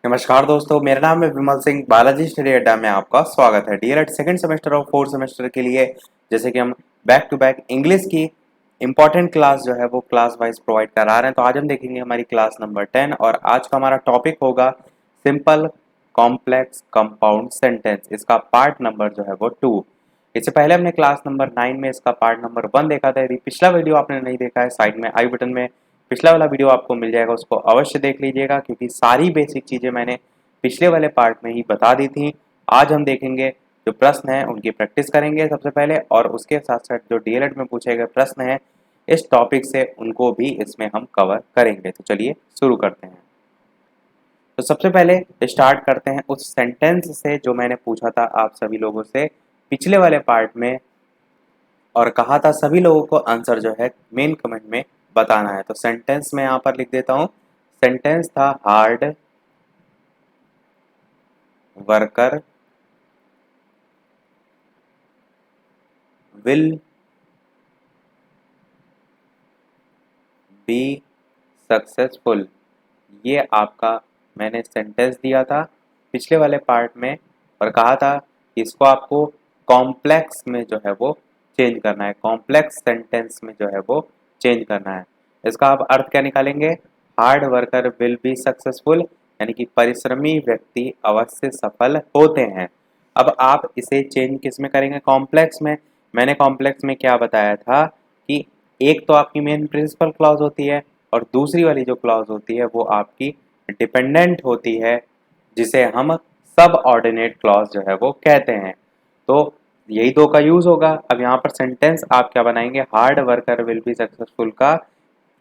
नमस्कार दोस्तों, मेरा नाम है विमल सिंह। बालाजी स्टडी अड्डा में आपका स्वागत है। डीएलएड सेकंड सेमेस्टर और फोर्थ सेमेस्टर के लिए जैसे कि हम बैक टू बैक इंग्लिश की इंपॉर्टेंट क्लास जो है वो क्लास वाइज प्रोवाइड करा रहे हैं। तो आज हम देखेंगे हमारी क्लास नंबर 10 और आज का हमारा टॉपिक होगा सिंपल कॉम्प्लेक्स कंपाउंड सेंटेंस। इसका पार्ट नंबर जो है वो 2। इससे पहले हमने क्लास नंबर 9 में इसका पार्ट नंबर 1 देखा था। यदि पिछला वीडियो आपने नहीं देखा है, साइड में आई बटन में पिछला वाला वीडियो आपको मिल जाएगा, उसको अवश्य देख लीजिएगा क्योंकि सारी बेसिक चीज़ें मैंने पिछले वाले पार्ट में ही बता दी थी। आज हम देखेंगे जो प्रश्न है उनकी प्रैक्टिस करेंगे सबसे पहले, और उसके साथ साथ जो डीएलएड में पूछे गए प्रश्न हैं इस टॉपिक से उनको भी इसमें हम कवर करेंगे। तो चलिए शुरू करते हैं। तो सबसे पहले स्टार्ट करते हैं उस सेंटेंस से जो मैंने पूछा था आप सभी लोगों से पिछले वाले पार्ट में, और कहा था सभी लोगों को आंसर जो है मेन कमेंट में बताना है। तो सेंटेंस में यहाँ पर लिख देता हूँ। सेंटेंस था hard worker will be successful. ये आपका मैंने सेंटेंस दिया था पिछले वाले पार्ट में, और कहा था कि इसको आपको कॉम्प्लेक्स में जो है वो चेंज करना है। कॉम्प्लेक्स सेंटेंस में जो है वो चेंज करना है। इसका आप अर्थ क्या निकालेंगे? Hard worker will be successful, यानी कि परिश्रमी व्यक्ति अवश्य सफल होते हैं। अब आप इसे चेंज किस में करेंगे? कॉम्प्लेक्स में। मैंने कॉम्प्लेक्स में क्या बताया था कि एक तो आपकी मेन प्रिंसिपल क्लॉज होती है और दूसरी वाली जो क्लॉज होती है वो आपकी डिपेंडेंट होती है, जिसे हम सब ऑर्डिनेट क्लॉज जो है वो कहते हैं। तो यही दो का यूज होगा। अब यहाँ पर सेंटेंस आप क्या बनाएंगे? Hard worker will be successful का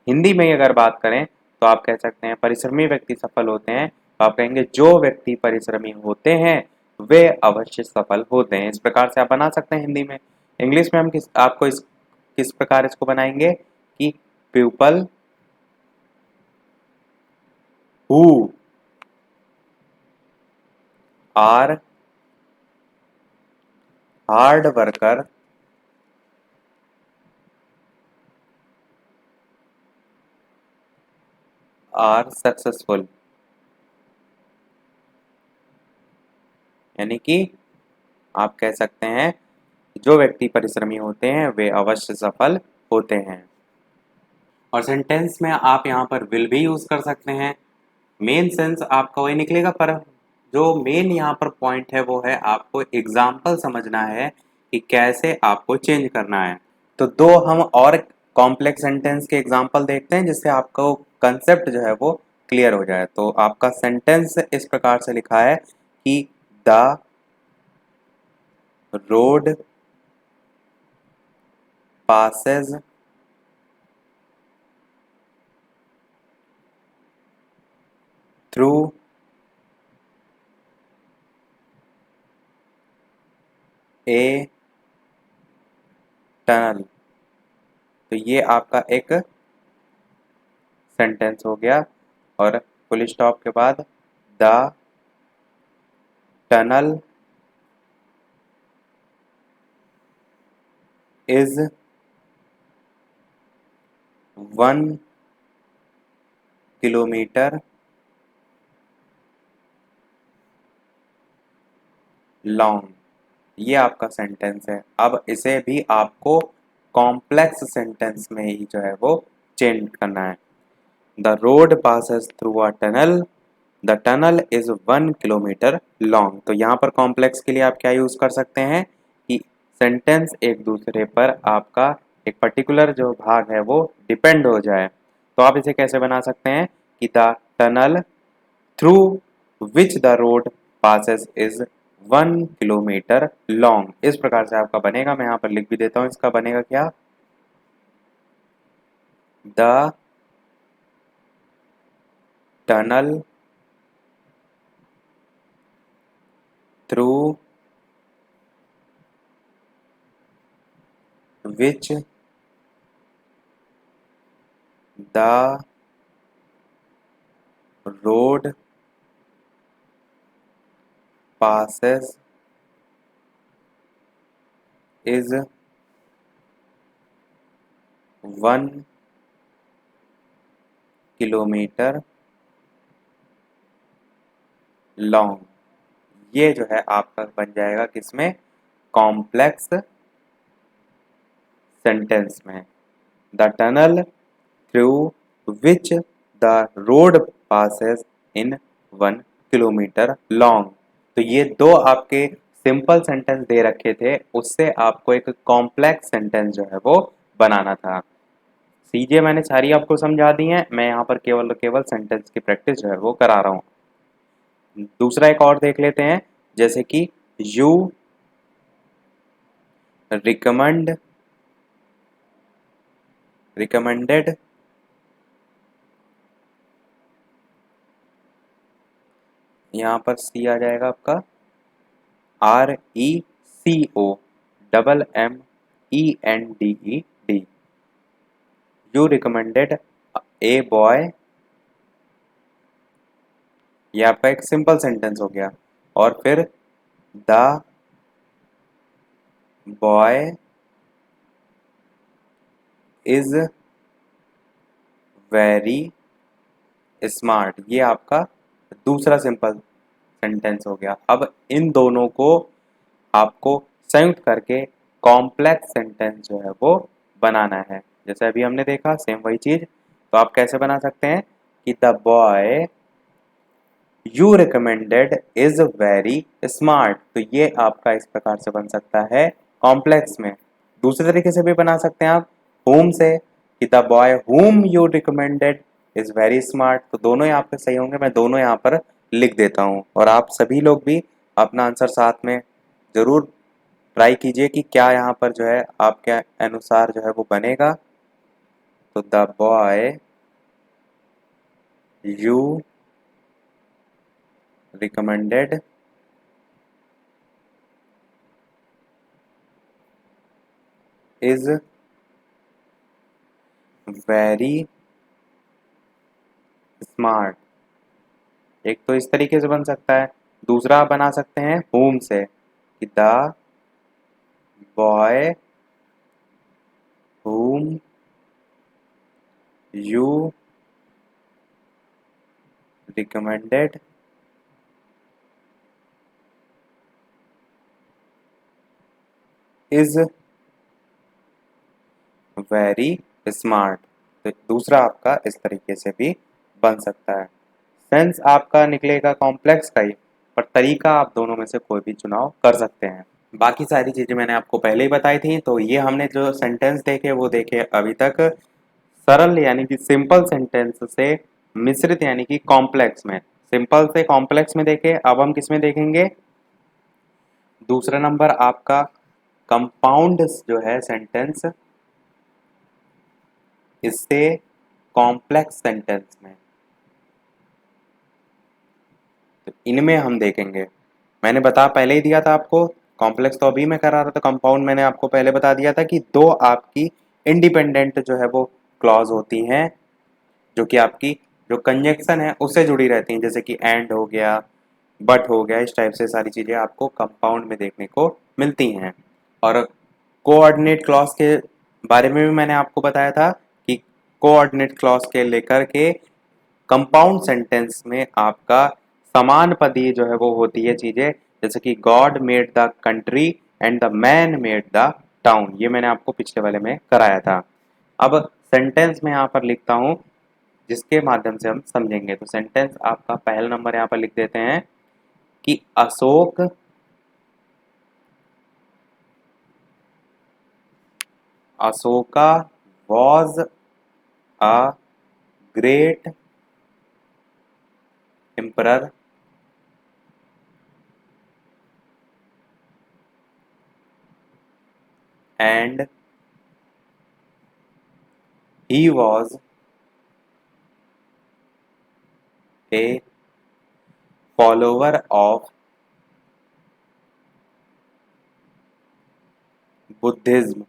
हिंदी में ही अगर बात करें तो आप कह सकते हैं परिश्रमी व्यक्ति सफल होते हैं। तो आप कहेंगे जो व्यक्ति परिश्रमी होते हैं वे अवश्य सफल होते हैं। इस प्रकार से आप बना सकते हैं हिंदी में। इंग्लिश में हम किस प्रकार इसको बनाएंगे कि people who are hard worker are successful, यानी कि आप कह सकते हैं जो व्यक्ति परिश्रमी होते हैं वे अवश्य सफल होते हैं। और सेंटेंस में आप यहाँ पर विल भी यूज कर सकते हैं। मेन सेंस आपका वही निकलेगा, पर जो मेन यहाँ पर पॉइंट है वो है आपको एग्जाम्पल समझना है कि कैसे आपको चेंज करना है। तो दो हम और कॉम्प्लेक्स सेंटेंस के एग्जाम्पल देखते हैं जिससे आपको कंसेप्ट जो है वो क्लियर हो जाए। तो आपका सेंटेंस इस प्रकार से लिखा है कि the road Passage through a tunnel. तो ये आपका एक सेंटेंस हो गया, और फुल स्टॉप के बाद the tunnel is 1 kilometre long. ये आपका सेंटेंस है। अब इसे भी आपको कॉम्प्लेक्स सेंटेंस में ही जो है वो चेंज करना है। The road passes through a tunnel, the tunnel is 1 kilometre long. तो यहाँ पर कॉम्प्लेक्स के लिए आप क्या यूज कर सकते हैं कि सेंटेंस एक दूसरे पर आपका एक पर्टिकुलर जो भाग है वो डिपेंड हो जाए। तो आप इसे कैसे बना सकते हैं कि the tunnel through which the road passes is 1 kilometre long. इस प्रकार से आपका बनेगा। मैं यहाँ पर लिख भी देता हूँ, इसका बनेगा क्या? The tunnel through which the road passes is 1 kilometre long. ये जो है आपका बन जाएगा किसमें, कॉम्प्लेक्स सेंटेंस में। The tunnel through which the road passes in 1 kilometre long. तो ये दो आपके सिंपल सेंटेंस दे रखे थे, उससे आपको एक कॉम्प्लेक्स सेंटेंस जो है वो बनाना था। चीजें मैंने सारी आपको समझा दी हैं, मैं यहाँ पर केवल केवल सेंटेंस की प्रैक्टिस जो है वो करा रहा हूँ। दूसरा एक और देख लेते हैं, जैसे कि यू रिकमेंडेड यहाँ पर सी आ जाएगा आपका, RECOMMENDED। You recommended a boy, ये आपका एक सिंपल सेंटेंस हो गया। और फिर the boy is very smart, ये आपका दूसरा सिंपल सेंटेंस हो गया। अब इन दोनों को आपको संयुक्त करके कॉम्प्लेक्स सेंटेंस जो है वो बनाना है। जैसे अभी हमने देखा सेम वही चीज, तो आप कैसे बना सकते हैं कि the boy you recommended is very smart. तो ये आपका इस प्रकार से बन सकता है कॉम्प्लेक्स में। दूसरे तरीके से भी बना सकते हैं आप whom से, कि the boy whom you recommended is very smart. तो दोनों ही आपके सही होंगे, मैं दोनों यहाँ पर लिख देता हूँ और आप सभी लोग भी अपना आंसर साथ में जरूर ट्राई कीजिए कि क्या यहाँ पर जो है आपके अनुसार जो है वो बनेगा। तो the boy you recommended is very smart. एक तो इस तरीके से बन सकता है, दूसरा आप बना सकते हैं whom से, कि the boy whom you recommended is very smart. तो दूसरा आपका इस तरीके से भी बन सकता है। सेंस आपका निकलेगा कॉम्प्लेक्स का ही, पर तरीका आप दोनों में से कोई भी चुनाव कर सकते हैं। बाकी सारी चीज़ें मैंने आपको पहले ही बताई थी। तो ये हमने जो सेंटेंस देखे वो देखे अभी तक सरल यानी कि सिंपल सेंटेंस से मिश्रित यानी कि कॉम्प्लेक्स में। सिंपल से कॉम्प्लेक्स में देखे, अब हम किस में देखेंगे, दूसरा नंबर आपका कंपाउंड जो है सेंटेंस, इससे कॉम्प्लेक्स सेंटेंस में। तो इनमें हम देखेंगे, मैंने बता पहले ही दिया था आपको, कॉम्प्लेक्स तो अभी मैं करा रहा था, कंपाउंड मैंने आपको पहले बता दिया था कि दो आपकी इंडिपेंडेंट जो है वो क्लॉज होती हैं, जो कि आपकी जो कंजक्शन है उससे जुड़ी रहती हैं, जैसे कि एंड हो गया, बट हो गया, इस टाइप से सारी चीज़ें आपको कंपाउंड में देखने को मिलती हैं। और कोऑर्डिनेट क्लॉज के बारे में भी मैंने आपको बताया था कि कोऑर्डिनेट क्लॉज के लेकर के कंपाउंड सेंटेंस में आपका समान पदी जो है वो होती है चीजें, जैसे कि God made the country and the man made the town, ये मैंने आपको पिछले वाले में कराया था। अब सेंटेंस में यहाँ पर लिखता हूँ जिसके माध्यम से हम समझेंगे। तो सेंटेंस आपका पहला नंबर यहाँ पर लिख देते हैं कि Ashoka was a great emperor and he was a follower of Buddhism.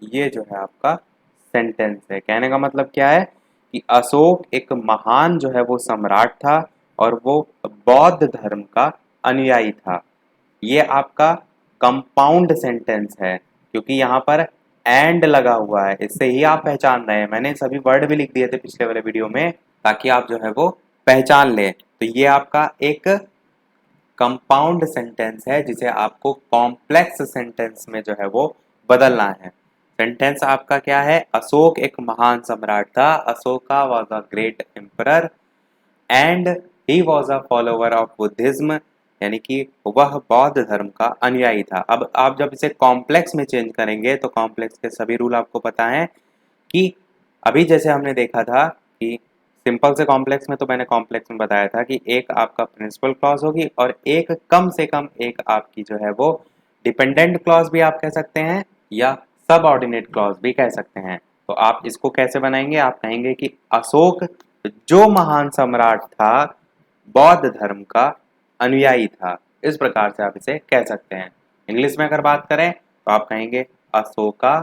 ये जो है आपका सेंटेंस है। कहने का मतलब क्या है कि अशोक एक महान जो है वो सम्राट था और वो बौद्ध धर्म का अनुयायी था। ये आपका कंपाउंड सेंटेंस है, क्योंकि यहाँ पर एंड लगा हुआ है, इससे ही आप पहचान रहे हैं। मैंने सभी वर्ड भी लिख दिए थे पिछले वाले वीडियो में, ताकि आप जो है वो पहचान लें। तो ये आपका एक कंपाउंड सेंटेंस है जिसे आपको कॉम्प्लेक्स सेंटेंस में जो है वो बदलना है। सेंटेंस आपका क्या है? अशोक एक महान सम्राट था। Ashoka was a great emperor and he was a follower of Buddhism, यानी कि वह बौद्ध धर्म का अनुयायी था। अब आप जब इसे कॉम्प्लेक्स में चेंज करेंगे तो कॉम्प्लेक्स के सभी रूल आपको पता है कि अभी जैसे हमने देखा था कि सिंपल से कॉम्प्लेक्स में, तो मैंने कॉम्प्लेक्स में बताया था कि एक आपका प्रिंसिपल क्लॉज होगी और एक कम से कम एक आपकी जो है वो डिपेंडेंट क्लॉज भी आप कह सकते हैं या सबऑर्डिनेट क्लॉज भी कह सकते हैं। तो आप इसको कैसे बनाएंगे? आप कहेंगे कि अशोक जो महान सम्राट था बौद्ध धर्म का अनुयायी था। इस प्रकार से आप इसे कह सकते हैं। इंग्लिश में अगर बात करें तो आप कहेंगे Ashoka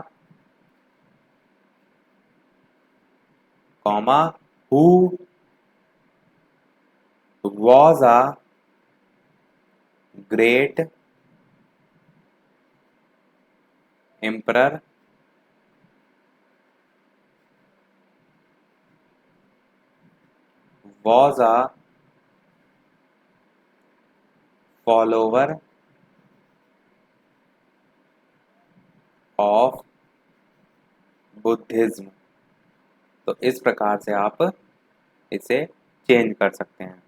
comma who was a great emperor was a follower of Buddhism. तो इस प्रकार से आप इसे चेंज कर सकते हैं।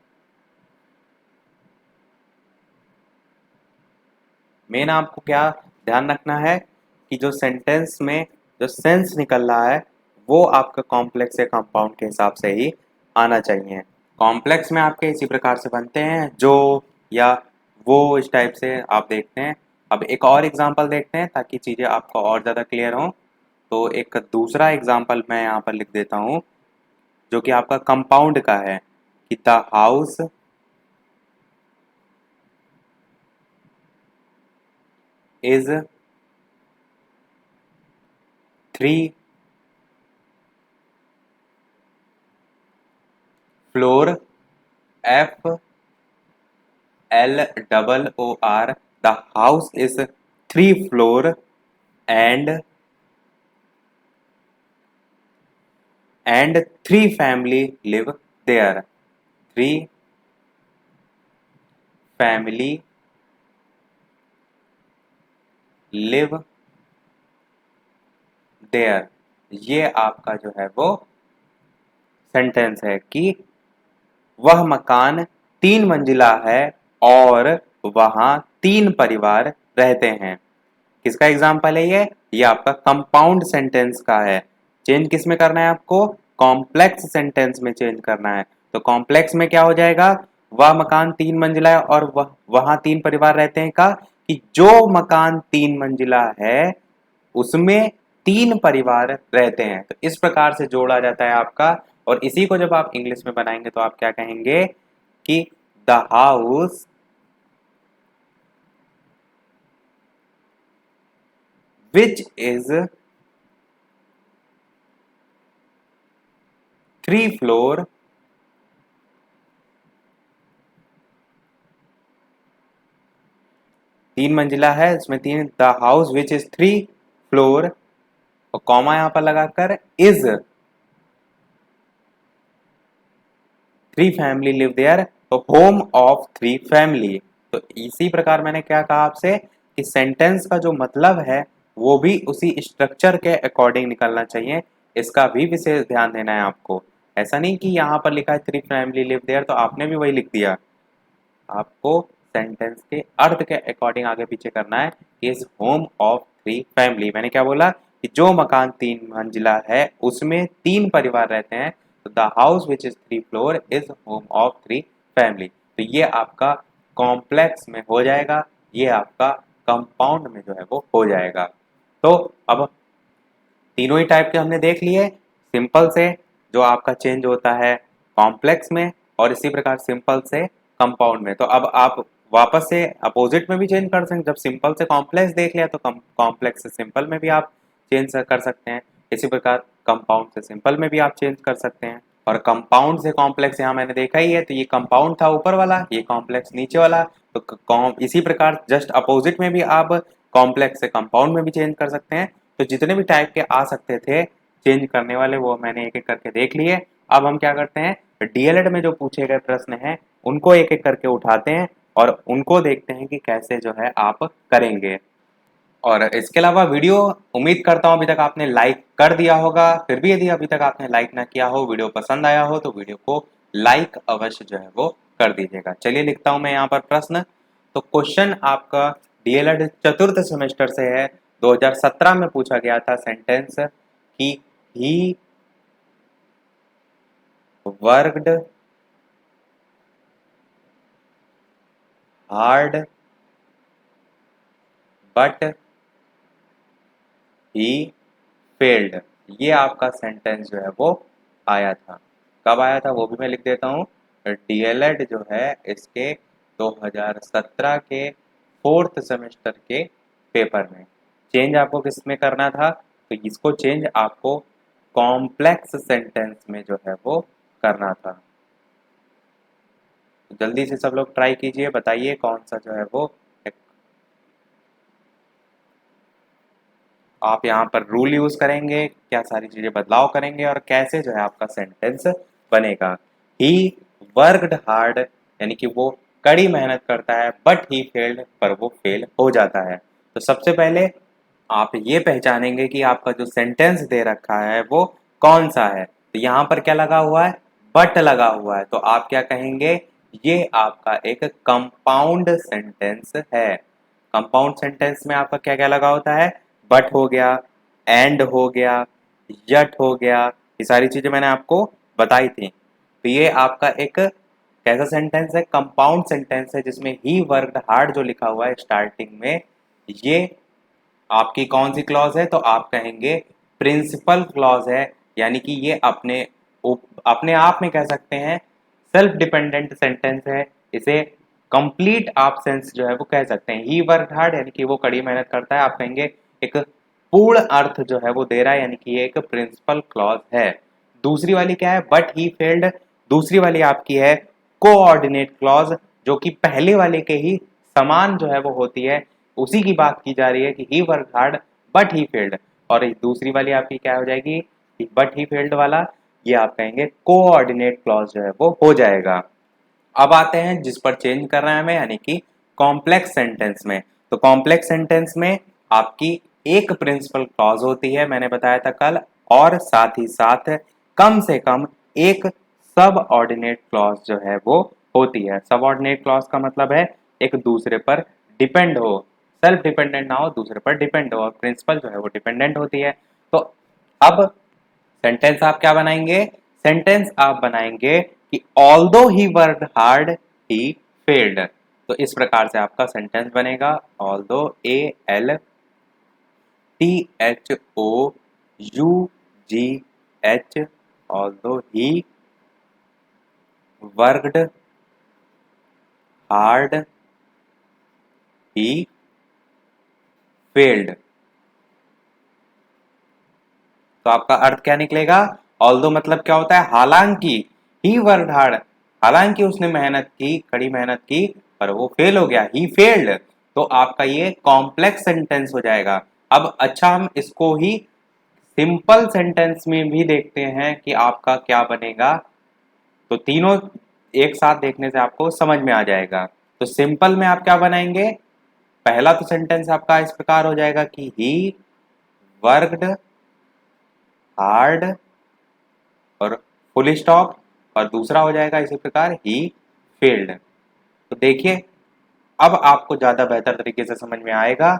मेन आपको क्या ध्यान रखना है कि जो सेंटेंस में जो सेंस निकल रहा है वो आपका कॉम्प्लेक्स या कंपाउंड के हिसाब से ही आना चाहिए। कॉम्प्लेक्स में आपके इसी प्रकार से बनते हैं, जो या वो, इस टाइप से आप देखते हैं। अब एक और एग्जांपल देखते हैं ताकि चीज़ें आपको और ज़्यादा क्लियर हों। तो एक दूसरा एग्जांपल मैं यहाँ पर लिख देता हूँ जो कि आपका कंपाउंड का है कि the house is 3 floor FLOOR। The house is 3 floor and 3 family live there। 3 family live there। ये आपका जो है वो सेंटेंस है कि वह मकान 3 मंजिला है और वहां 3 परिवार रहते हैं। किसका एग्जाम्पल है ये आपका कंपाउंड सेंटेंस का है। चेंज किस में करना है आपको? कॉम्प्लेक्स सेंटेंस में चेंज करना है। तो कॉम्प्लेक्स में क्या हो जाएगा? वह मकान 3 मंजिला है और वहां 3 परिवार रहते हैं का कि जो मकान 3 मंजिला है उसमें 3 परिवार रहते हैं। तो इस प्रकार से जोड़ा जाता है आपका। और इसी को जब आप इंग्लिश में बनाएंगे तो आप क्या कहेंगे कि the house which is 3 floor तीन मंजिला है, इसमें 3, the house which is 3 floor और कॉमा यहां पर लगाकर इज 3 फैमिली लिव देयर, तो होम ऑफ 3 फैमिली। तो इसी प्रकार मैंने क्या कहा आपसे कि सेंटेंस का जो मतलब है वो भी उसी स्ट्रक्चर के अकॉर्डिंग निकलना चाहिए। इसका भी विशेष ध्यान देना है आपको। ऐसा नहीं कि यहाँ पर लिखा है 3 फैमिली लिव देयर तो आपने भी वही लिख दिया। आपको सेंटेंस के अर्थ के अकॉर्डिंग आगे पीछे करना है। इज होम ऑफ 3 फैमिली, मैंने क्या बोला कि जो मकान 3 मंजिला है उसमें 3 परिवार रहते हैं। तो the house which is 3 floor is home of 3 family. तो ये आपका कॉम्प्लेक्स में हो जाएगा, ये आपका कंपाउंड में जो है वो हो जाएगा। तो अब तीनों ही टाइप के हमने देख लिए। सिंपल से जो आपका चेंज होता है कॉम्प्लेक्स में और इसी प्रकार सिंपल से कंपाउंड में। तो अब आप वापस से अपोजिट में भी चेंज कर सकते हैं। जब सिंपल से कॉम्प्लेक्स देख लिया तो कॉम्प्लेक्स से सिंपल में भी आप चेंज कर सकते हैं। इसी प्रकार कंपाउंड से सिंपल में भी आप चेंज कर सकते हैं। और कंपाउंड से कॉम्प्लेक्स यहाँ मैंने देखा ही है, तो ये कंपाउंड था ऊपर वाला, ये कॉम्प्लेक्स नीचे वाला। तो इसी प्रकार जस्ट अपोजिट में भी आप कॉम्प्लेक्स से कंपाउंड में भी चेंज कर सकते हैं। तो जितने भी टाइप के आ सकते थे चेंज करने वाले वो मैंने एक एक करके देख लिए। अब हम क्या करते हैं, डीएलएड में जो पूछे गए प्रश्न हैं उनको एक एक करके उठाते हैं और उनको देखते हैं कि कैसे जो है आप करेंगे। और इसके अलावा वीडियो उम्मीद करता हूँ अभी तक आपने लाइक कर दिया होगा। फिर भी यदि अभी तक आपने लाइक ना किया हो, वीडियो पसंद आया हो, तो वीडियो को लाइक अवश्य जो है वो कर दीजिएगा। चलिए लिखता हूँ मैं यहाँ पर प्रश्न। तो क्वेश्चन आपका डीएलएड चतुर्थ सेमेस्टर से है, 2017 में पूछा गया था सेंटेंस कि he worked hard but he failed. ये आपका सेंटेंस जो है वो आया था। कब आया था वो भी मैं लिख देता हूँ। डीएलएड जो है इसके 2017 के फोर्थ सेमेस्टर के पेपर में। चेंज आपको किस में करना था, तो इसको चेंज आपको कॉम्प्लेक्स सेंटेंस में जो है वो करना था। तो जल्दी से सब लोग ट्राई कीजिए, बताइए कौन सा जो है वो आप यहाँ पर रूल यूज करेंगे, क्या सारी चीजें बदलाव करेंगे और कैसे जो है आपका सेंटेंस बनेगा। ही वर्कड हार्ड यानी कि वो कड़ी मेहनत करता है, बट ही फेल्ड पर वो फेल हो जाता है। तो सबसे पहले आप ये पहचानेंगे कि आपका जो सेंटेंस दे रखा है वो कौन सा है। तो यहाँ पर क्या लगा हुआ है, बट लगा हुआ है। तो आप क्या कहेंगे, ये आपका एक कंपाउंड सेंटेंस है। कंपाउंड सेंटेंस में आपका क्या क्या लगा होता है, बट हो गया, एंड हो गया, यट हो गया, ये सारी चीजें मैंने आपको बताई थी। तो ये आपका एक कैसा सेंटेंस है, कंपाउंड सेंटेंस है, जिसमें ही वर्कड हार्ड जो लिखा हुआ है स्टार्टिंग में, ये आपकी कौन सी क्लॉज है, तो आप कहेंगे प्रिंसिपल क्लॉज है। यानी कि ये अपने आप में कह सकते हैं सेल्फ डिपेंडेंट सेंटेंस है। इसे कंप्लीट आप सेंस जो है वो कह सकते हैं। ही वर्क हार्ड यानी कि वो कड़ी मेहनत करता है, आप कहेंगे एक पूर्ण अर्थ जो है वो दे रहा है, यानी कि ये एक प्रिंसिपल क्लॉज है। दूसरी वाली क्या है, बट ही फेल्ड, दूसरी वाली आपकी है कोऑर्डिनेट क्लॉज, जो कि पहले वाले के ही समान जो है वो होती है। उसी की बात की जा रही है कि he work hard but he failed. और दूसरी वाली आपकी क्या हो जाएगी, बट ही फेल्ड वाला, ये आप कहेंगे कोऑर्डिनेट क्लॉज जो है वो हो जाएगा। अब आते हैं जिस पर चेंज कर रहे हैं हमें, यानी कि कॉम्प्लेक्स सेंटेंस में। तो कॉम्प्लेक्स सेंटेंस में आपकी एक प्रिंसिपल क्लॉज होती है, मैंने बताया था कल, और साथ ही साथ कम से कम एक सब ऑर्डिनेट क्लॉज जो है वो होती है। सब ऑर्डिनेट क्लॉज का मतलब है एक दूसरे पर डिपेंड हो, सेल्फ डिपेंडेंट ना हो, दूसरे पर डिपेंड हो, और प्रिंसिपल जो है वो डिपेंडेंट होती है। तो अब सेंटेंस आप क्या बनाएंगे, सेंटेंस आप बनाएंगे कि although he worked hard he failed. तो इस प्रकार से आपका सेंटेंस बनेगा, although ALTHOUGH, although he worked hard he failed. तो आपका अर्थ क्या निकलेगा, ऑल्दो मतलब क्या होता है, हालांकि, ही वर्कड हार्ड, हालांकि उसने मेहनत की, कड़ी मेहनत की, पर वो फेल हो गया, ही फेल्ड। तो आपका ये कॉम्प्लेक्स सेंटेंस हो जाएगा। अब अच्छा, हम इसको ही सिंपल सेंटेंस में भी देखते हैं कि आपका क्या बनेगा। तो तीनों एक साथ देखने से आपको समझ में आ जाएगा। तो सिंपल में आप क्या बनाएंगे, पहला तो सेंटेंस आपका इस प्रकार हो जाएगा कि ही वर्कड हार्ड और फुल स्टॉप, और दूसरा हो जाएगा इसी प्रकार ही फेल्ड। तो देखिए, अब आपको ज्यादा बेहतर तरीके से समझ में आएगा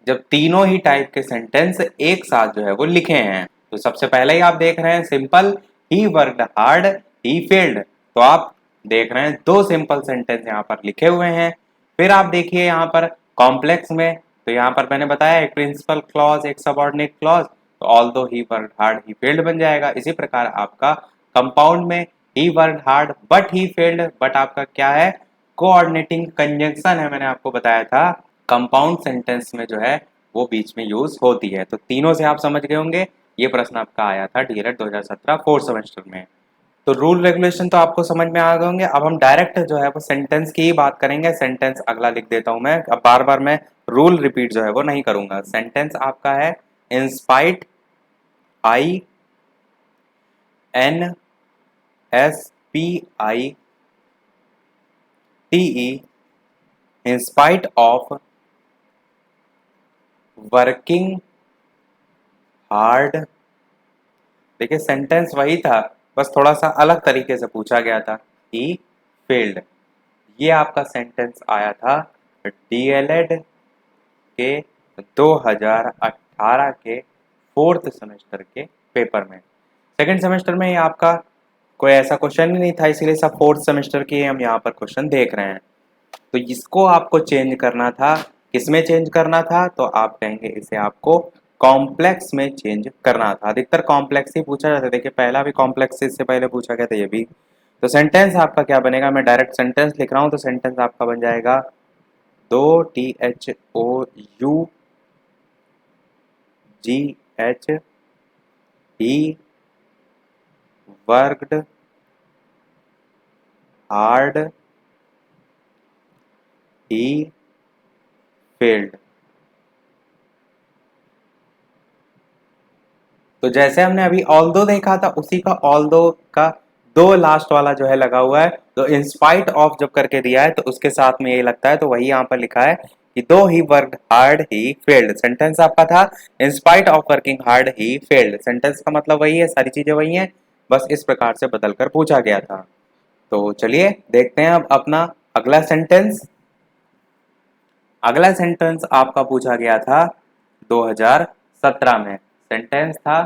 जब तीनों ही टाइप के सेंटेंस एक साथ जो है वो लिखे हैं। तो सबसे पहले ही आप देख रहे हैं simple, he worked hard he failed. तो आप देख रहे हैं दो सिंपल सेंटेंस यहाँ पर लिखे हुए हैं। फिर आप देखिए यहाँ पर कॉम्प्लेक्स में, तो यहाँ पर मैंने बताया एक प्रिंसिपल क्लॉज, एक सबऑर्डिनेट क्लॉज, तो although he worked hard he failed बन जाएगा। इसी प्रकार आपका कंपाउंड में he worked hard but he failed, but आपका क्या है, कोऑर्डिनेटिंग कंजंक्शन है, मैंने आपको बताया था कंपाउंड सेंटेंस में जो है वो बीच में यूज होती है। तो तीनों से आप समझ गए होंगे। ये प्रश्न आपका आया था डीएलएड 2017 फोर्थ सेमेस्टर में। तो रूल रेगुलेशन तो आपको समझ में आ गए होंगे। अब हम डायरेक्ट जो है वो सेंटेंस की ही बात करेंगे। सेंटेंस अगला लिख देता हूं मैं, अब बार बार मैं रूल रिपीट जो है वो नहीं करूंगा। सेंटेंस आपका है, in spite I N SPITE in spite of working hard. देखिए सेंटेंस वही था, बस थोड़ा सा अलग तरीके से पूछा गया था। ही फेल्ड, ये आपका सेंटेंस आया था डीएलएड के 2018 के फोर्थ सेमेस्टर के पेपर में। सेकंड सेमेस्टर में ये आपका कोई ऐसा क्वेश्चन ही नहीं था, इसीलिए सब फोर्थ सेमेस्टर के हम यहाँ पर क्वेश्चन देख रहे हैं। तो इसको आपको चेंज करना था, किसमें चेंज करना था, तो आप कहेंगे इसे आपको कॉम्प्लेक्स में चेंज करना था। अधिकतर कॉम्प्लेक्स ही पूछा जाता है। देखिए पहला भी कॉम्प्लेक्स इससे पहले पूछा गया था, ये भी। तो सेंटेंस आपका क्या बनेगा, मैं डायरेक्ट सेंटेंस लिख रहा हूँ, तो सेंटेंस आपका बन जाएगा 2THOUGH he worked hard he failed. तो जैसे हमने अभी ऑल्दो देखा था, उसी का ऑल्दो का दो लास्ट वाला जो है लगा हुआ है। तो इंस्पाइट ऑफ जब करके दिया है तो उसके साथ में ये लगता है, तो वही यहाँ पर लिखा है कि दो he worked hard he failed. Sentence आपका था in spite of working hard he failed. Sentence का मतलब वही है, सारी चीजें वही हैं, बस इस प्रकार से बदल कर पूछा गया था। तो चलिए देखते हैं अब अपना अगला सेंटेंस। अगला सेंटेंस आपका पूछा गया था 2017 में। सेंटेंस था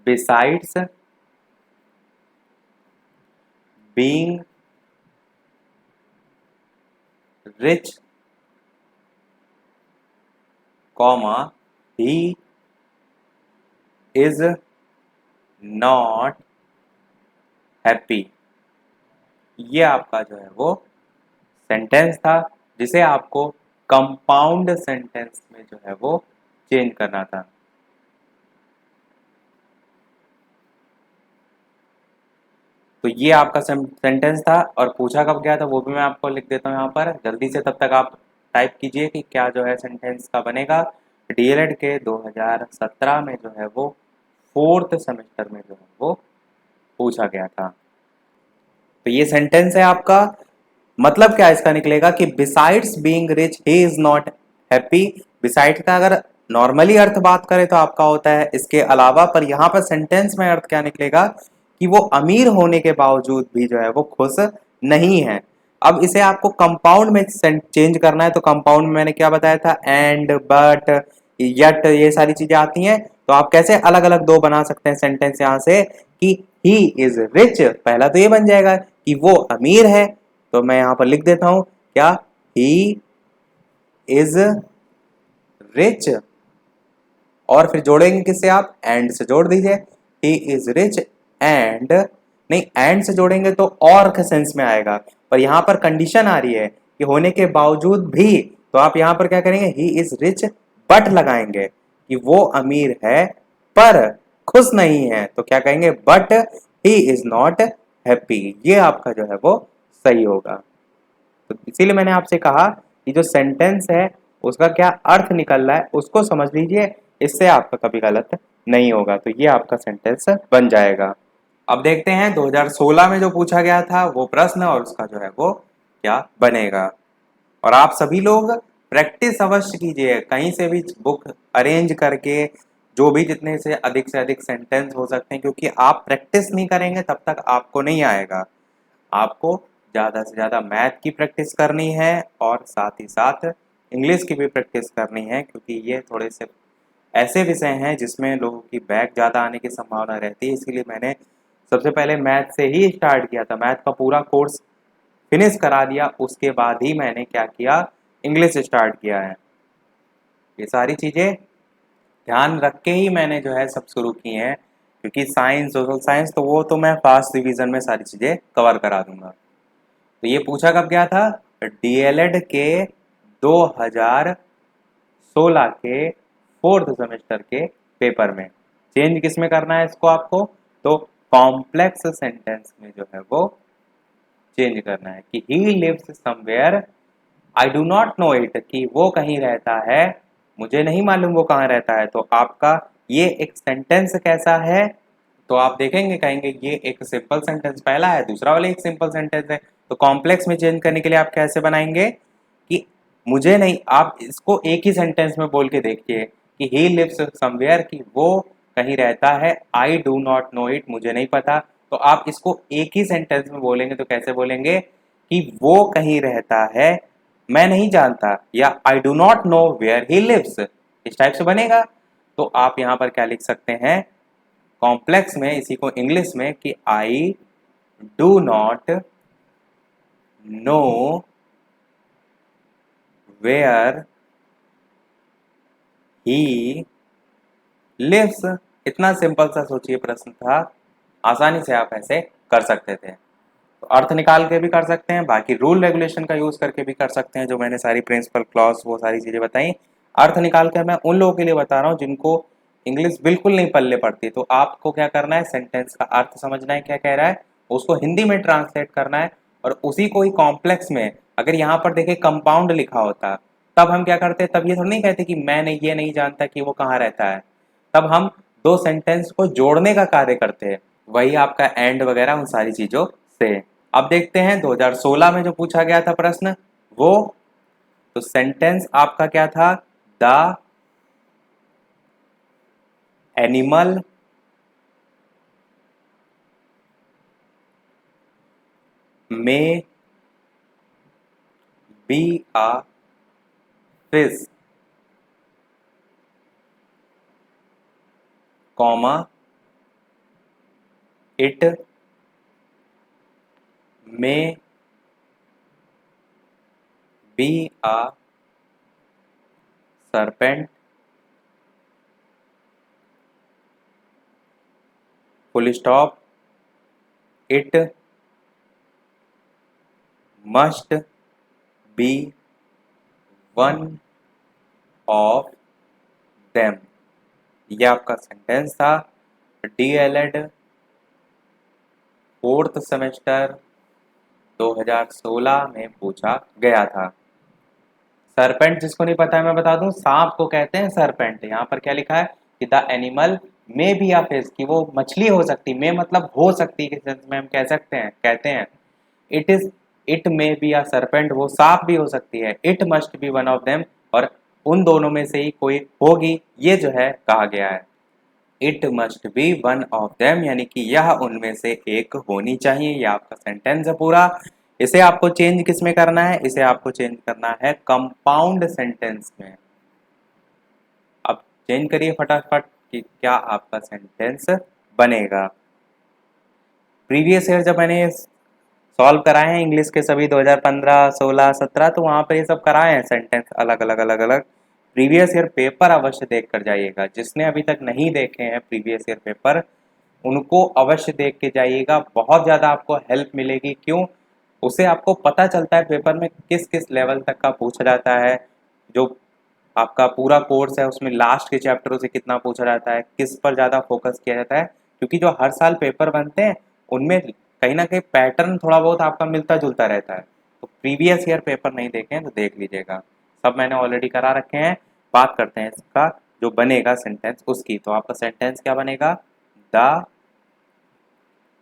besides being rich comma he is not happy. ये आपका जो है वो सेंटेंस था, जिसे आपको कंपाउंड सेंटेंस में जो है वो चेंज करना था। तो ये आपका सेंटेंस था, और पूछा कब गया था वो भी मैं आपको लिख देता हूँ यहाँ पर जल्दी से। तब तक आप टाइप कीजिए कि क्या जो है सेंटेंस का बनेगा। डीएलएड के 2017 में जो है वो फोर्थ सेमेस्टर में जो है वो पूछा गया था। तो ये सेंटेंस है आपका। मतलब क्या इसका निकलेगा कि besides being rich he is not happy. Beside का अगर नॉर्मली अर्थ बात करें तो आपका होता है इसके अलावा, पर यहाँ पर सेंटेंस में अर्थ क्या निकलेगा कि वो अमीर होने के बावजूद भी जो है वो खुश नहीं है। अब इसे आपको कंपाउंड में चेंज करना है, तो कंपाउंड में मैंने क्या बताया था, एंड, बट, यट, ये सारी चीजें आती हैं। तो आप कैसे अलग अलग दो बना सकते हैं सेंटेंस यहाँ से कि ही इज रिच। पहला तो ये बन जाएगा कि वो अमीर है, तो मैं यहां पर लिख देता हूं क्या, ही इज रिच, और फिर जोड़ेंगे किससे आप, एंड से जोड़ दीजिए। ही इज रिच एंड, नहीं एंड से जोड़ेंगे तो और के सेंस में आएगा, पर यहां पर कंडीशन आ रही है कि होने के बावजूद भी। तो आप यहां पर क्या करेंगे, ही इज रिच बट लगाएंगे कि वो अमीर है पर खुश नहीं है, तो क्या कहेंगे, but he is not happy. ये आपका जो है वो सही होगा। तो इसीलिए मैंने आपसे कहा कि जो सेंटेंस है उसका क्या अर्थ निकल रहा है उसको समझ लीजिए, इससे आपका कभी गलत नहीं होगा। तो ये आपका सेंटेंस बन जाएगा। अब देखते हैं 2016 में जो पूछा गया था वो प्रश्न, और उसका जो है वो क्या बनेगा। और आप सभी लोग प्रैक्टिस अवश्य कीजिए, कहीं से भी बुक अरेंज करके, जो भी जितने से अधिक सेंटेंस हो सकते हैं, क्योंकि आप प्रैक्टिस नहीं करेंगे तब तक आपको नहीं आएगा। आपको ज़्यादा से ज़्यादा मैथ की प्रैक्टिस करनी है, और साथ ही साथ इंग्लिश की भी प्रैक्टिस करनी है, क्योंकि ये थोड़े से ऐसे विषय हैं जिसमें लोगों की बैक ज़्यादा आने की संभावना रहती है। इसीलिए मैंने सबसे पहले मैथ से ही स्टार्ट किया था, मैथ का पूरा कोर्स फिनिश करा दिया, उसके बाद ही मैंने क्या किया, इंग्लिश स्टार्ट किया है। ये सारी चीज़ें ध्यान रख के ही मैंने जो है सब शुरू की हैं, क्योंकि साइंस, सोशल साइंस, तो वो तो मैं फर्स्ट डिवीज़न में सारी चीज़ें कवर करा दूंगा। तो ये पूछा कब गया था, डीएलएड के 2016 के फोर्थ सेमेस्टर के पेपर में। चेंज किस में करना है इसको आपको, तो कॉम्प्लेक्स सेंटेंस में जो है वो चेंज करना है कि he lives somewhere I do not know it, कि वो कहीं रहता है, मुझे नहीं मालूम वो कहाँ रहता है। तो आपका ये एक सेंटेंस कैसा है, तो आप देखेंगे कहेंगे ये एक सिंपल सेंटेंस पहला है, दूसरा वाला एक सिंपल सेंटेंस है, तो कॉम्प्लेक्स में चेंज करने के लिए आप कैसे बनाएंगे कि मुझे नहीं, आप इसको एक ही सेंटेंस में बोल के देखिए कि ही लिव्स समवेयर, कि वो कहीं रहता है, आई डू नॉट नो इट, मुझे नहीं पता। तो आप इसको एक ही सेंटेंस में बोलेंगे तो कैसे बोलेंगे कि वो कहीं रहता है, मैं नहीं जानता, या I do not know where he lives, इस टाइप से बनेगा। तो आप यहाँ पर क्या लिख सकते हैं कॉम्प्लेक्स में, इसी को इंग्लिश में, कि I do not know where he lives. इतना सिंपल सा सोचिए प्रश्न था, आसानी से आप ऐसे कर सकते थे। तो अर्थ निकाल के भी कर सकते हैं, बाकी रूल रेगुलेशन का यूज करके भी कर सकते हैं, जो मैंने सारी प्रिंसिपल क्लॉज वो सारी चीजें बताई। अर्थ निकाल के मैं उन लोगों के लिए बता रहा हूँ जिनको इंग्लिश बिल्कुल नहीं पल्ले पड़ती। तो आपको क्या करना है, सेंटेंस का अर्थ समझना है क्या कह रहा है, उसको हिंदी में ट्रांसलेट करना है, और उसी को ही कॉम्प्लेक्स में, अगर यहाँ पर देखिए कंपाउंड लिखा होता तब हम क्या करते, तब ये थोड़ा नहीं कहते कि मैं नहीं, ये नहीं जानता कि वो कहाँ रहता है, तब हम दो सेंटेंस को जोड़ने का कार्य करते हैं, वही आपका एंड वगैरह उन सारी चीजों से। अब देखते हैं 2016 में जो पूछा गया था प्रश्न वो, तो सेंटेंस आपका क्या था, the animal may be a fish, comma it may be a serpent, full stop, it must be one of them। ये आपका सेंटेंस था, डीएलएड फोर्थ सेमेस्टर 2016 में पूछा गया था। सरपेंट जिसको नहीं पता है मैं बता दूं, सांप को कहते हैं सरपेंट। यहाँ पर क्या लिखा है कि the animal may be a fish, कि वो मछली हो सकती, में मतलब हो सकती के सेंस में हम कह सकते हैं, कहते हैं। It may be a serpent, वो सांप भी हो सकती है। It must be one of them, और उन दोनों में से ही कोई होगी, ये जो है कहा गया है। It must be one of them, यानी कि यह उनमें से एक होनी चाहिए। ये आपका सेंटेंस है पूरा। इसे आपको चेंज किस में करना है, इसे आपको चेंज करना है कंपाउंड सेंटेंस में। अब चेंज करिए फटाफट कि क्या आपका सेंटेंस बनेगा। प्रीवियस ईयर जब मैंने सॉल्व कराए हैं इंग्लिश के सभी 2015, 16, 17, तो वहाँ पर ये सब कराए हैं सेंटेंस अलग अलग अलग अलग। प्रीवियस ईयर पेपर अवश्य देख कर जाइएगा, जिसने अभी तक नहीं देखे हैं प्रीवियस ईयर पेपर उनको अवश्य देख के जाइएगा, बहुत ज़्यादा आपको हेल्प मिलेगी। क्यों, उसे आपको पता चलता है पेपर में किस किस लेवल तक का पूछा जाता है, जो आपका पूरा कोर्स है उसमें लास्ट के चैप्टरों से कितना पूछा जाता है, किस पर ज़्यादा फोकस किया जाता है। क्योंकि जो हर साल पेपर बनते हैं उनमें कहीं ना कहीं पैटर्न थोड़ा बहुत आपका मिलता जुलता रहता है। तो प्रीवियस ईयर पेपर नहीं देखे हैं तो देख लीजिएगा, सब मैंने ऑलरेडी करा रखे हैं। बात करते हैं इसका जो बनेगा सेंटेंस उसकी। तो आपका सेंटेंस क्या बनेगा, द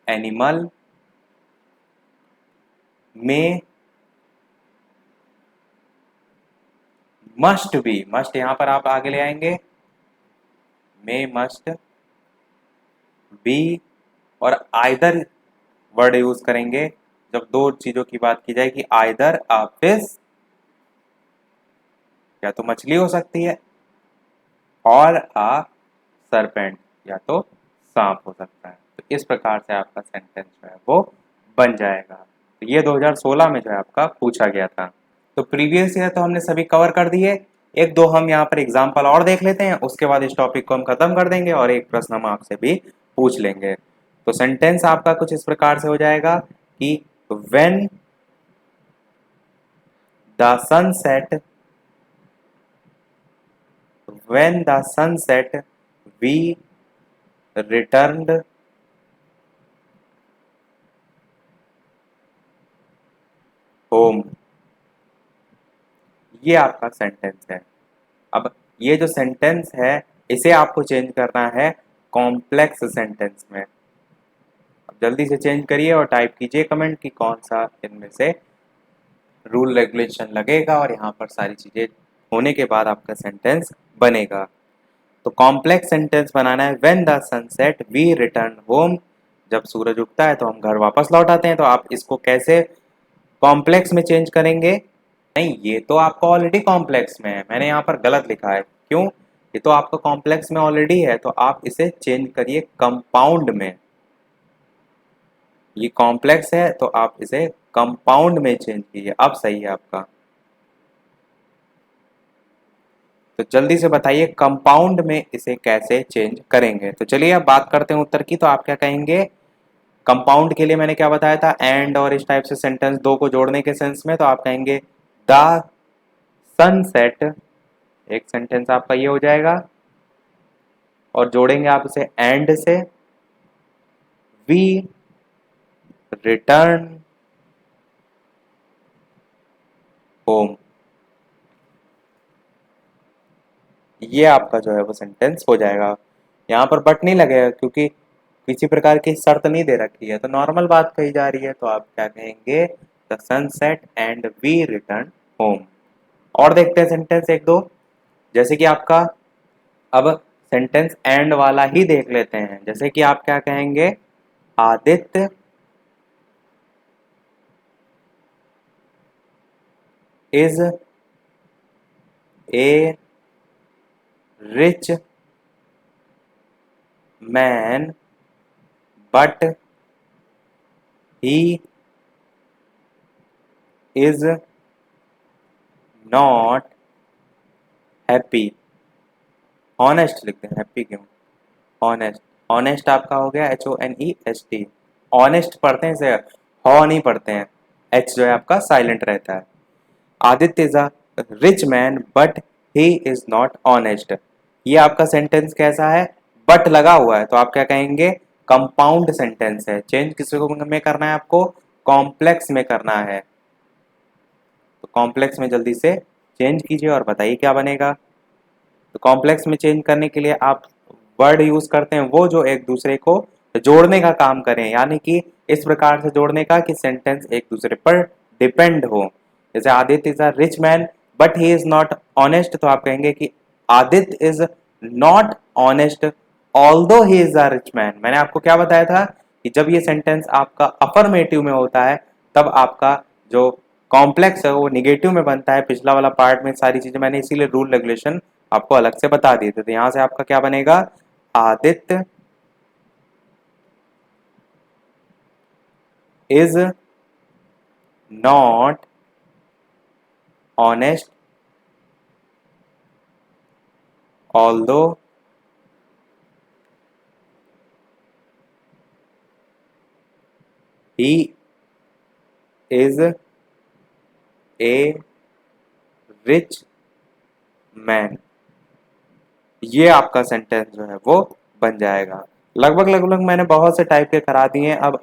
एनिमल में मस्ट बी, मस्ट यहां पर आप आगे ले आएंगे, में मस्ट बी, और आइदर वर्ड यूज करेंगे जब दो चीजों की बात की जाए कि आइदर अ फिश, या तो मछली हो सकती है, और अ सरपेंट, या तो सांप हो सकता है। तो इस प्रकार से आपका सेंटेंस जो है वो बन जाएगा। तो ये 2016 में जो है आपका पूछा गया था। तो प्रीवियस ईयर तो हमने सभी कवर कर दिए, एक दो हम यहाँ पर एग्जाम्पल और देख लेते हैं, उसके बाद इस टॉपिक को हम खत्म कर देंगे और एक प्रश्न हम आपसे भी पूछ लेंगे। तो सेंटेंस आपका कुछ इस प्रकार से हो जाएगा कि when the sunset, when the sunset we returned home. ये आपका सेंटेंस है। अब ये जो सेंटेंस है इसे आपको चेंज करना है कॉम्प्लेक्स सेंटेंस में। अब जल्दी से चेंज करिए और टाइप कीजिए कमेंट कि कौन सा इनमें से रूल रेगुलेशन लगेगा और यहाँ पर सारी चीज़ें होने के बाद आपका सेंटेंस बनेगा। तो कॉम्प्लेक्स सेंटेंस बनाना है, when the sunset we return home, जब सूरज उगता है तो हम घर वापस लौट आते हैं। तो आप इसको कैसे कॉम्प्लेक्स में चेंज करेंगे? नहीं, ये तो आपका ऑलरेडी कॉम्प्लेक्स में है, मैंने यहाँ पर गलत लिखा है। क्यों? ये तो आपका कॉम्प्लेक्स में ऑलरेडी है, तो आप इसे चेंज करिए कंपाउंड में। ये कॉम्प्लेक्स है तो आप इसे कंपाउंड में चेंज कीजिए, अब सही है आपका। तो जल्दी से बताइए कंपाउंड में इसे कैसे चेंज करेंगे। तो चलिए अब बात करते हैं उत्तर की। तो आप क्या कहेंगे? कंपाउंड के लिए मैंने क्या बताया था, एंड और इस टाइप से सेंटेंस दो को जोड़ने के सेंस में। तो आप कहेंगे द सनसेट, एक सेंटेंस आपका ये हो जाएगा, और जोड़ेंगे आप इसे एंड से, वी रिटर्न होम। ये आपका जो है वो सेंटेंस हो जाएगा। यहाँ पर बट नहीं लगेगा क्योंकि किसी प्रकार की शर्त नहीं दे रखी है, तो नॉर्मल बात कही जा रही है। तो आप क्या कहेंगे? The sunset and we return home. और देखते हैं सेंटेंस एक दो, जैसे कि आपका अब सेंटेंस एंड वाला ही देख लेते हैं। जैसे कि आप क्या कहेंगे? Aditya is a rich man but he is not happy. Honest लिखते हैं, हैप्पी क्यों? ऑनेस्ट, ऑनेस्ट आपका हो गया HONEST। ऑनेस्ट पढ़ते हैं इसे, हॉ नहीं पढ़ते हैं, एच जो है आपका साइलेंट रहता है। Aditya is a rich man but he is not honest. ये आपका सेंटेंस कैसा है? बट लगा हुआ है, तो आप क्या कहेंगे? कंपाउंड सेंटेंस है। चेंज किसी को में करना है आपको? कॉम्प्लेक्स में करना है। तो कॉम्प्लेक्स में जल्दी से चेंज कीजिए और बताइए क्या बनेगा। तो कॉम्प्लेक्स में चेंज करने के लिए आप वर्ड यूज करते हैं वो जो एक दूसरे को जोड़ने का काम करें, यानी कि इस प्रकार से जोड़ने का कि सेंटेंस एक दूसरे पर डिपेंड हो। जैसे Aditya is a rich man but he is not honest, तो आप कहेंगे कि Aditya is not honest although he is a rich man. मैंने आपको क्या बताया था कि जब ये सेंटेंस आपका अफर्मेटिव में होता है तब आपका जो कॉम्प्लेक्स है वो निगेटिव में बनता है। पिछला वाला पार्ट में सारी चीजें मैंने इसीलिए रूल रेगुलेशन आपको अलग से बता दिए थे। तो यहां से आपका क्या बनेगा? Aditya is not honest although he is a rich man. ये आपका सेंटेंस जो है वो बन जाएगा। लगभग लगभग मैंने बहुत से टाइप के करा दिए हैं। अब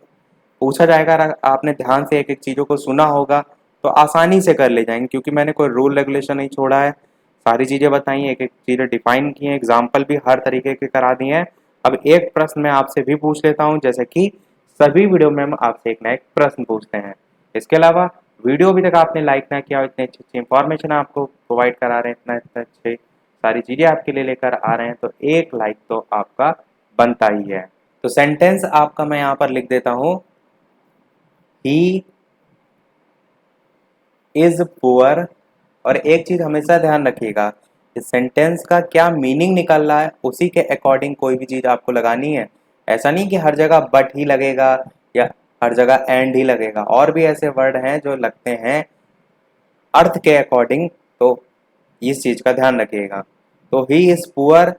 पूछा जाएगा, अगर आपने ध्यान से एक एक चीज़ों को सुना होगा तो आसानी से कर ले जाएंगे, क्योंकि मैंने कोई रूल रेगुलेशन नहीं छोड़ा है। सारी चीज़ें बताई हैं, एक एक चीज़ें डिफाइन की हैं, एग्जाम्पल भी हर तरीके के करा दिए हैं। अब एक प्रश्न मैं आपसे भी पूछ लेता हूँ, जैसे कि सभी वीडियो में हम आपसे एक ना एक प्रश्न पूछते हैं। इसके अलावा वीडियो अभी तक आपने लाइक ना किया, इतनी अच्छी अच्छी इंफॉर्मेशन आपको प्रोवाइड करा रहे हैं, इतना इतना अच्छे सारी चीज़ें आपके लिए लेकर आ रहे हैं, तो एक लाइक तो आपका बनता ही है। तो सेंटेंस आपका मैं यहाँ पर लिख देता हूँ, ही इज पुअर। और एक चीज हमेशा ध्यान रखिएगा, इस सेंटेंस का क्या मीनिंग निकल रहा है उसी के अकॉर्डिंग कोई भी चीज आपको लगानी है। ऐसा नहीं कि हर जगह बट ही लगेगा या हर जगह एंड ही लगेगा, और भी ऐसे वर्ड हैं जो लगते हैं अर्थ के अकॉर्डिंग। तो इस चीज का ध्यान रखिएगा। तो he is poor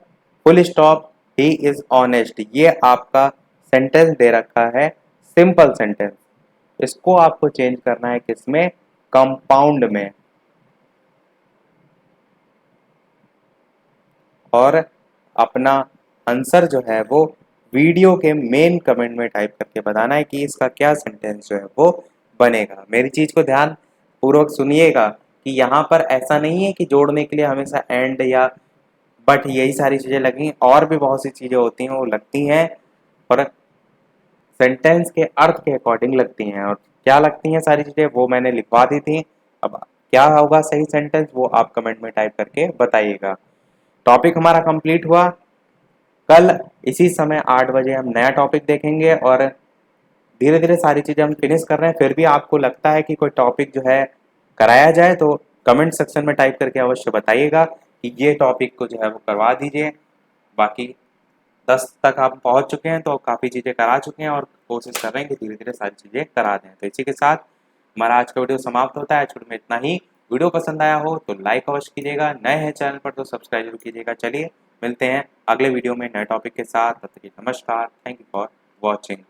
full stop he is honest, ये आपका सेंटेंस दे रखा है, सिंपल सेंटेंस। इसको आपको चेंज करना है किसमें? कंपाउंड में। और अपना आंसर जो है वो वीडियो के मेन कमेंट में टाइप करके बताना है कि इसका क्या सेंटेंस जो है वो बनेगा। मेरी चीज को ध्यान पूर्वक सुनिएगा कि यहाँ पर ऐसा नहीं है कि जोड़ने के लिए हमेशा एंड या बट यही सारी चीजें लगी, और भी बहुत सी चीजें होती हैं वो लगती हैं। और सेंटेंस के अर्थ के अकॉर्डिंग लगती हैं, और क्या लगती हैं सारी चीज़ें वो मैंने लिखवा दी थी। अब क्या होगा सही सेंटेंस वो आप कमेंट में टाइप करके बताइएगा। टॉपिक हमारा कंप्लीट हुआ। कल इसी समय 8 बजे हम नया टॉपिक देखेंगे, और धीरे धीरे सारी चीज़ें हम फिनिश कर रहे हैं। फिर भी आपको लगता है कि कोई टॉपिक जो है कराया जाए तो कमेंट सेक्शन में टाइप करके अवश्य बताइएगा कि ये टॉपिक को जो है वो करवा दीजिए। बाकी 10 तक आप पहुंच चुके हैं तो काफ़ी चीज़ें करा चुके हैं, और कोशिश कर रहे हैं कि धीरे धीरे सारी चीज़ें करा दें। तो इसी के साथ हमारा आज का वीडियो समाप्त होता है। छोटे में इतना ही। वीडियो पसंद आया हो तो लाइक अवश्य कीजिएगा, नए हैं चैनल पर तो सब्सक्राइब जरूर कीजिएगा। चलिए मिलते हैं अगले वीडियो में नए टॉपिक के साथ। तब तक के लिए नमस्कार। Thank you for watching.